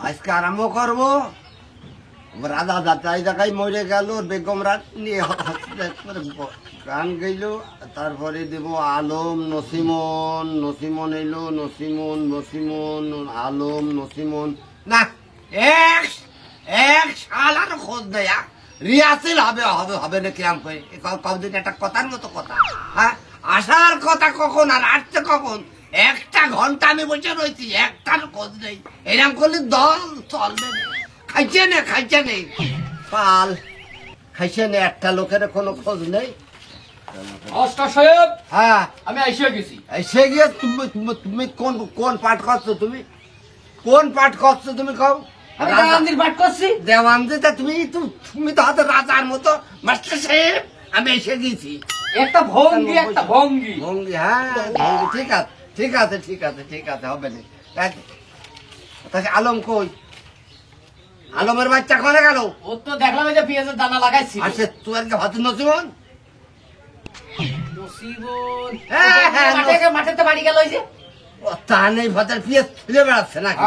আজকে আরম্ভ করবো। রাজা যাত্রায় জায়গায় মরে গেল, বেগম রাত নিয়ে গান গাইল। তারপরে দেব আলম নসিমন, নসিমন এলো, নসিমন নসিমন আলম নসিমন। না এক সাল আর খোঁজ দেয়া রিহার্সেল হবে হবে হবে না কিরাম করে কদিন একটা কথার মতো কথা। হ্যাঁ, আসার কথা কখন আর আসছে কখন? 1টা ঘন্টা আমি বসে রয়েছি, একটার খোঁজ নেই। এরকম করলে দল চলবে না। খাইছে নেই পাল খাইছে নেই, একটা লোকের কোনো খোঁজ নেই। সাহেব, হ্যাঁ আমি এসে গেছি। এসে গিয়ে তুমি কোন পাঠ করছো? তুমি কোন পাঠ করছো তুমি কও? দেওয়ানজির পাঠ করছি। দেওয়ানজিটা তুমি তো হাতে রাজার মতো। মাস্টার সাহেব, আমি এসে গেছি। একটা ভঙ্গি, একটা ভঙ্গি। ভঙ্গি, হ্যাঁ ভঙ্গি, ঠিক আছে ঠিক আছে ঠিক আছে ঠিক আছে, হবে না। আলম কই? আলমের বাচ্চা কোনে গেল? ও তো দেখলাম এই যে পেঁয়াজের দানা লাগাইছি। আচ্ছা, তুই আজকে ভাতের নসিমন? নসিবন হ্যাঁ, মাঠে তো বাড়ি গেল। ওই যে ও তা নেই, ভাতের পেঁয়াজ ফিরে বেড়াচ্ছে নাকি?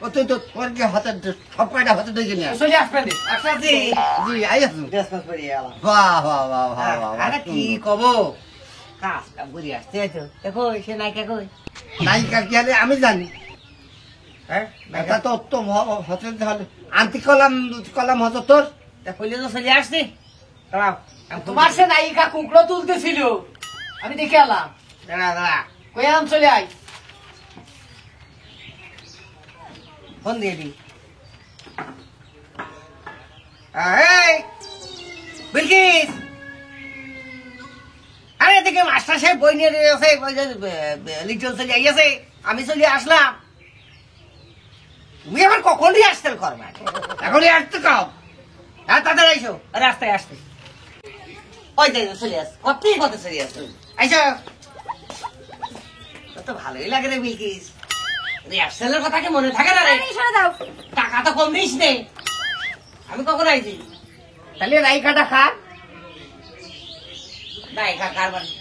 ও তুই তো তোর কি হাতের সব কয়টা হাতে ডেকে নিয়ে চলে আসবেন। আচ্ছা জি জি আইসু। বাহ বাহ বাহ বাহ বাহ। আরে কি কব, কাজটা বুঝি আসছে তো। দেখো সে নায়িকা কই? নায়িকা কি আরে আমি জানি। হ্যাঁ, এটা তো তো হতে তাহলে আন্টি কলাম হতো তোর। কইলে তো চলে আসছি। তোমার সে নায়িকা কুকড়ো তুলতেছিল, আমি দেখে এলাম। দাঁড়া কই আম, চলে আই। ফোন দিয়ে দি। বিলকিস, আরে এদিকে মাস্টার সাহেব বই নিয়ে আছে, লিটল চলে আইয়াছে, আমি চলে আসলাম। তুমি আবার কখনই আসতে করবা? এখনই আসতে কাও। হ্যাঁ, তাদের আইসো, রাস্তায় আসতে। ওই যে চলে আস, কত চলে আস। আইসো, তো ভালোই লাগে রে বিলকিস। রিহার্সেলের কথা কি মনে থাকে না রে? টাকা তো কম দিস নে। আমি কখন আইছি? তাহলে নায়িকাটা খা। নায়িকা কার বাড়ি?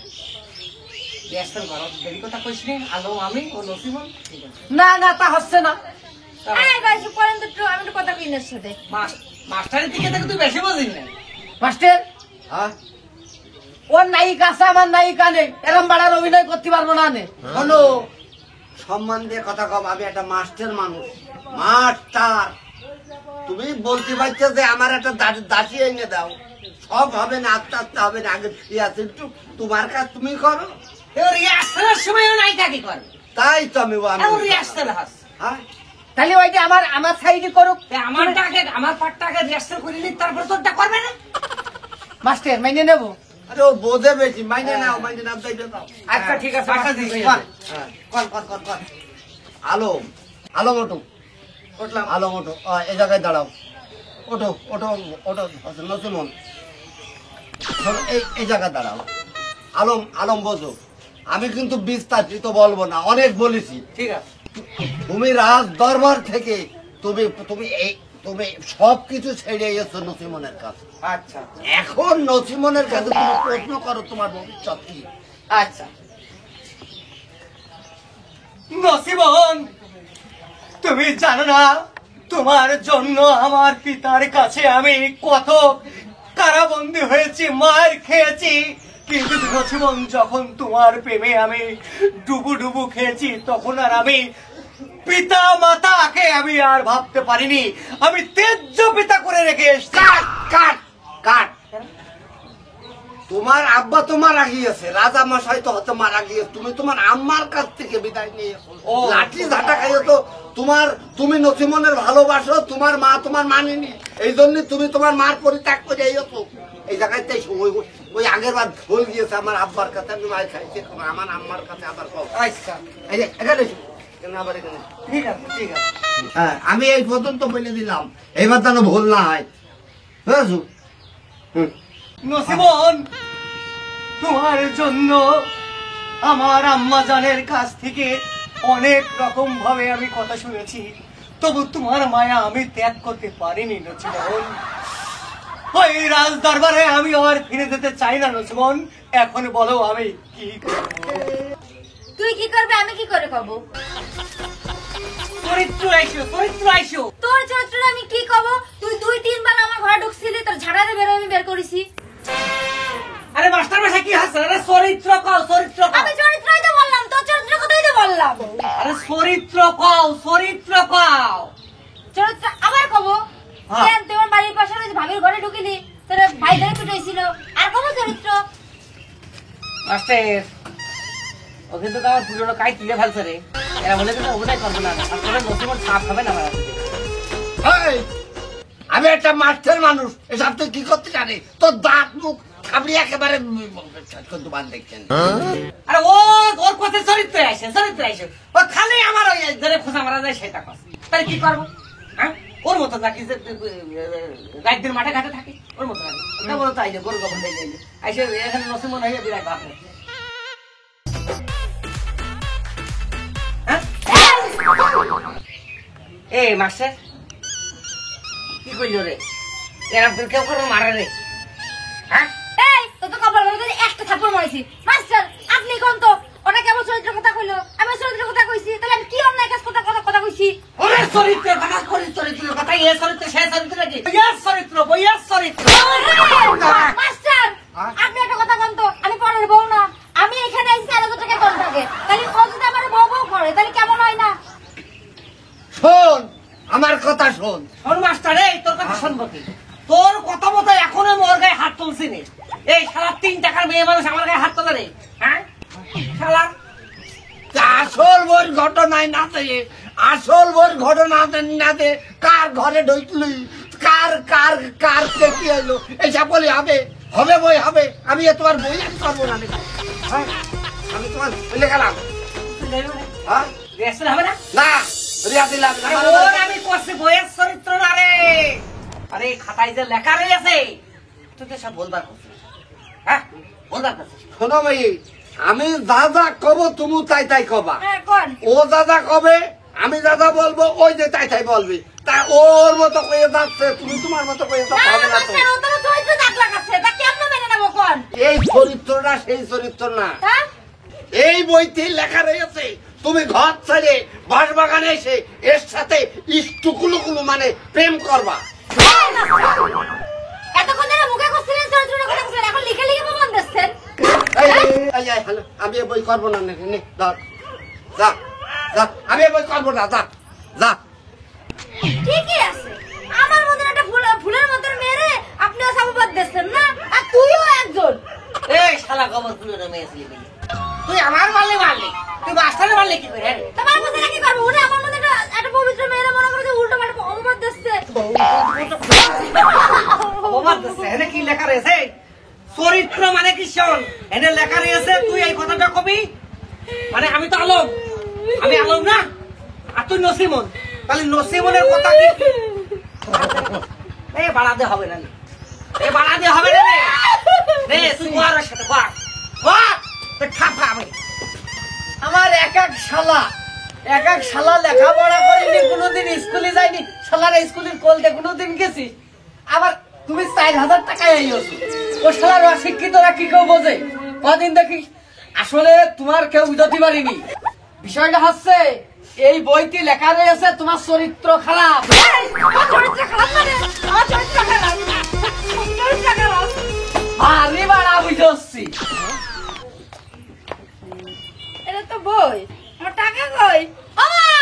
রিহার্সেল করো, দেরি কথা কইস নে। আলো আমি ও নসিমন। না না, তা হচ্ছে না। মাস্টারের দিকে থেকে তুই বেশি বুঝিস না। মাস্টার, ওর নায়িকা আছে, আমার নায়িকা নেই। এরকম বাড়ার অভিনয় করতে পারবো না। শোনো, সম্মান দিয়ে কথা কম। আমি একটা মাস্টার মানুষ, মাস্টার। তুমি বলতে পারছো যে আমার একটা দাসী এনে দাও, সব হবে না, আস্তে আস্তে হবে না। আগে ফ্রি আছে একটু, তোমার কাজ তুমি করো। রিহার্সেলের সময় নায়িকা কি করে? তাই তো আমি রিহার্সেল হাস। হ্যাঁ, তাহলে ওই যে আমার সাইডে করুক, আমার পাটটাকে রিহার্সেল করে নি, তারপর তোরটা করবে না। মাস্টার মাইনে নেবো। আরে ও বোঝে বেশি, মাইনে নাও তাই দাও। আচ্ছা ঠিক আছে, কর। আলম ওঠো, উঠলাম। আলম ওঠো, এই জায়গায় দাঁড়াও। ওঠো নসিমন, এই জায়গায় দাঁড়াও। আলম বোঝো, আমি কিন্তু বিস্তারিত বলবো না, অনেক বলেছি। ঠিক আছে। তুমি রাজ দরবার থেকে তুমি সবকিছু ছেড়ে এসো নসিমনের কাছে। আচ্ছা, এখন নসিমনের কাছে তুমি প্রশ্ন করো তোমার ভবিষ্যৎ কি। আচ্ছা নসিমন, তুমি জানো না তোমার জন্য আমার পিতার কাছে আমি কত কারাবন্দী হয়েছি, মার খেয়েছি। কিন্তু নসিমন, যখন তোমার প্রেমে আমি ডুবু খেয়েছি, তখন আর আমি পিতা মাতাকে আমি আর ভাবতে পারিনি। আমি তেজ্য পিতা করে রেখে এসছি। কাট। তোমার আব্বা তো মারা গিয়েছে, রাজা মশাই তো হতে মারা গিয়েছে। তুমি তোমার আম্মার কাছ থেকে বিদায় নিয়ে লাঠি ঝাঁটা খাইয়ে তো তুমি নসিমনের ভালোবাসো, তোমার মা তোমার মানেনি, এই জন্য তুমি তোমার মার পরিত্যাগ করে এসো এই জায়গায়। ওই আগের বার ভুল গিয়েছে আমার আব্বার কাছে, আমি মার খাইছি, আমার আম্মার কাছে আবার ঠিক আছে। হ্যাঁ, আমি এই পর্যন্ত বলে দিলাম, এইবার যেন ভুল না হয়, বুঝেছো? নসিমন, তোমার জন্য আমার আম্মা জানের কাছ থেকে অনেক রকম ভাবে আমি কথা শুনেছি, তবু তোমার মায়া আমি ত্যাগ করতে পারিনি নসিমন। ওই রাজ দরবারে আমি আর ফিরে যেতে চাই না নসিমন। এখন বলো আমি কি করব? তুই কি করবে, আমি কি করে করবো? চরিত্র আইসো তোর চরিত্র আমি কি কব? তুই 2-3 বার আমার ঘরে ঢুকছিলি, তোর ঝাড়ারে বের আমি বের করেছি। আরে মাস্টার মশাই কি হাসছেন? আরে চরিত্র কও। আমি চরিত্রই তো বললাম, তোর চরিত্র কথাই তো বললাম। আরে চরিত্র কও। চরিত্র আবার কব? হ্যাঁ। কেন তোমার বাড়ির পাশে ওই যে ভাবির ঘরে ঢুকিলি, তোর ভাই ধরে পিটাইছিল, আর কব চরিত্র? মাস্টার ও কিন্তু তো আমার পুরোনো কাই তুলে ফেলছে রে। এরা বলে কিন্তু অভিনয় করবো না, আর তোরা নসিমন ছাপ খাবে না আমার হাতে। এই, আমি একটা মাস্টার মানুষ, এসব তুই কি করতে জানি? তোর দাঁত মুখ আপনি একেবারে দোকান দেখছেন। আরে ওর কথা চরিত্র আসে। ও খালি আমার ওই ধরে খোঁজা মারা যায় সেটা কথা। তাহলে কি করবো? হ্যাঁ, ওর মতো নাকি যে রাতদিন মাঠে ঘাটে থাকে, ওর মতো নাকি ওটা বলো তাই গরু গোবর দিয়ে যাইলে আইসে এখানে নসিমন হয়ে বিরাট ভাব। এই মাস্টার কি করলো রে? এরা কেউ করে মারে রে? হ্যাঁ, এই তো তো কপাল ভালো করে একটা থাপ্পড় মারিছি। মাস্টার আপনি কোন তো ওটা কেবল চরিত্রের কথা কইলো, আমি চরিত্রের কথা কইছি, তাহলে আমি কি অন্যায় কাজ কথা কইছি? ওরে চরিত্রের কথা করি, চরিত্রের কথা এ চরিত্র সে চরিত্র নাকি? বইয়ার চরিত্র। মাস্টার আপনি একটা কথা কোন তো, আমি পরের বউ না, আমি এখানে আইছি আলাদা টাকা কোন থাকে, তাহলে ও যদি আমার বউ করে তাহলে কেমন হয় না? শোন, আমার কথা শোন। শোন মাস্টার, এই তোর কথা শুনবো কি? তোর কথা মতো এখনো মোর গায়ে হাত তুলছি নে। এই শালা 3 টাকার মেয়ে মানুষ আমার গায়ে হাত তোলে রে? হ্যাঁ শালা, আসল বই ঘটনায় নাতে কার ঘরে ঢুকলি, কার কি হইলো, এইসব বলি হবে বই হবে। আমি তোমার বই আমি করবো না নাকি? হ্যাঁ, আমি তোমার বলে গেলাম। তুই যাইবো না? হ্যাঁ, রিহার্সাল হবে না? না রিয়াদি লাগবে না। আরে ওর আমি করছি বইয়ের চরিত্র না রে। আরে খাতায় যে লেখা রয়েছে তুই তো সব বলবার করছিস। হ্যাঁ, বলবার করছিস। শোনো ভাই, আমি যা কব তুমি তাই কবা। হ্যাঁ কোন? ও দাদা কবে, আমি দাদা বলবো, ওই যে তাই বলবি। তা ওর মতো কয়ে যাচ্ছে, তুমি তোমার মতো কয়ে না যাচ্ছে, হবে না তো। মাস্টার ও তো চরিত্র দাগ লাগাচ্ছে, তা কেমনে মেনে নেব কোন? এই চরিত্রটা সেই চরিত্র না। হ্যাঁ এই বইতে লেখা রয়েছে তুমি ঘর ছেড়ে বাঁশবাগানে এসে এর সাথে ইষ্টুকুলু মানে প্রেম করবা। এতক্ষণ ধরে মুখে করছিলেন চরিত্রের কথা করছিলেন, এখন লিখে প্রমাণ দিচ্ছেন। হ্যালো, আমি এ বই করবো না, নে, ধর, যা, আমি এ বই করবো না, যা। ঠিকই আছে, আমার মতন একটা ফুলের মতন মেরে আপনিও সাববাদ দিচ্ছেন না, আর তুইও একজন। এই শালা গোবর ফুলের মেয়ে ছিলি বলি। তুই আমার মারলে, তুই মাস্টারে মারলে কি করে? তোমার মধ্যে কি করবো? উনি আমার মধ্যে একটা পবিত্র মেয়েরা মনে করে যে উল্টো পাল্টা অপবাদ দিচ্ছে। অপবাদ দিচ্ছে। এনে কি লেখা রয়েছে? চরিত্র মানে কি শোন, এনে লেখা রয়েছে তুই এই কথাটা কবি। মানে আমি তো আলম, না, আর তুই নসিমন, তাহলে নসিমনের কথা কি? এই বাড়াতে হবে না, রে তুই আর সাথে খাপা। আমার এক শালা লেখাপড়া করিনি, কোনোদিন স্কুলে যায়নি, শালার স্কুলের কলতে কোনোদিন গেছি। আবার তুমি 4000 টাকায় আইছো, ও শালার অশিক্ষিতরা কি কেউ বোঝে? কদিন দেখি আসলে তোমার কেউ বুঝাতে পারিনি। বিষয়টা হচ্ছে এই বইতে লেখা রয়েছে তোমার চরিত্র খারাপ। আমার চরিত্র খারাপ মানে? আমার চরিত্র খারাপ? চরিত্র খারাপ? আরে বাড়া বুঝছি। এটা তো বই, আমার টাকা কই? ও মা!